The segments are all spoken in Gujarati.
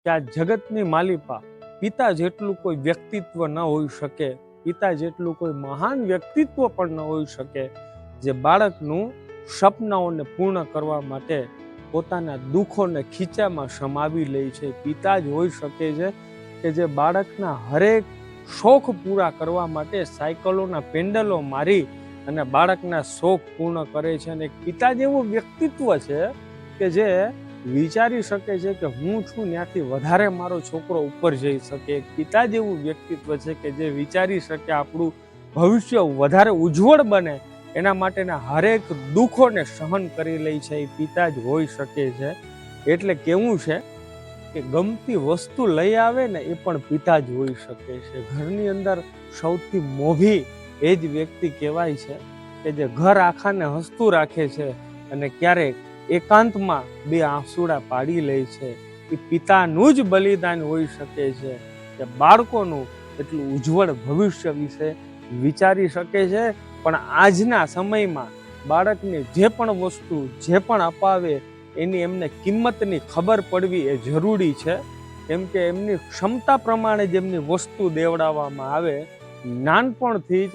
કે આ જગતની માલિપા પિતા જેટલું કોઈ વ્યક્તિત્વ ન હોઈ શકે, પિતા જેટલું કોઈ મહાન વ્યક્તિત્વ પણ ન હોઈ શકે, જે બાળકનું સપનાઓને પૂર્ણ કરવા માટે પોતાના દુઃખોને ખીચામાં સમાવી લે છે. પિતા જ હોઈ શકે છે કે જે બાળકના હરેક શોખ પૂરા કરવા માટે સાયકલોના પેન્ડલો મારી અને બાળકના શોખ પૂર્ણ કરે છે. અને પિતા જેવું વ્યક્તિત્વ છે કે જે વિચારી શકે છે કે હું છું ત્યાંથી વધારે મારો છોકરો ઉપર જઈ શકે. પિતા જેવું વ્યક્તિત્વ છે કે જે વિચારી શકે આપણું ભવિષ્ય વધારે ઉજ્જવળ બને, એના માટેના હરેક દુઃખોને સહન કરી લે છે. એ પિતા જ હોઈ શકે છે. એટલે કેવું છે કે ગમતી વસ્તુ લઈ આવે ને એ પણ પિતા જ હોઈ શકે છે. ઘરની અંદર સૌથી મોભી એ જ વ્યક્તિ કહેવાય છે કે જે ઘર આખાને હસતું રાખે છે અને ક્યારેક એકાંતમાં બે આંસુડા પાડી લે છે. એ પિતાનું જ બલિદાન હોઈ શકે છે કે બાળકોનું એટલું ઉજ્જવળ ભવિષ્ય વિશે વિચારી શકે છે. પણ આજના સમયમાં બાળકને જે પણ વસ્તુ જે પણ અપાવે એની એમને કિંમતની ખબર પડવી એ જરૂરી છે. કેમ કે એમની ક્ષમતા પ્રમાણે જ એમની વસ્તુ દેવડાવવામાં આવે. નાનપણથી જ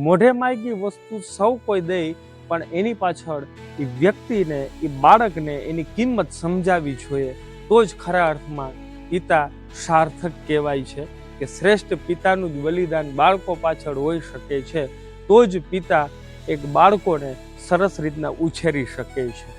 મોઢે માગી વસ્તુ સૌ કોઈ દે, પણ એની પાછળ એ વ્યક્તિને, એ બાળકને એની કિંમત સમજાવવી જોઈએ. તો જ ખરા અર્થમાં પિતા સાર્થક કહેવાય છે. કે શ્રેષ્ઠ પિતાનું જ બલિદાન બાળકો પાછળ હોઈ શકે છે. તો જ પિતા એક બાળકોને સરસ રીતના ઉછેરી શકે છે.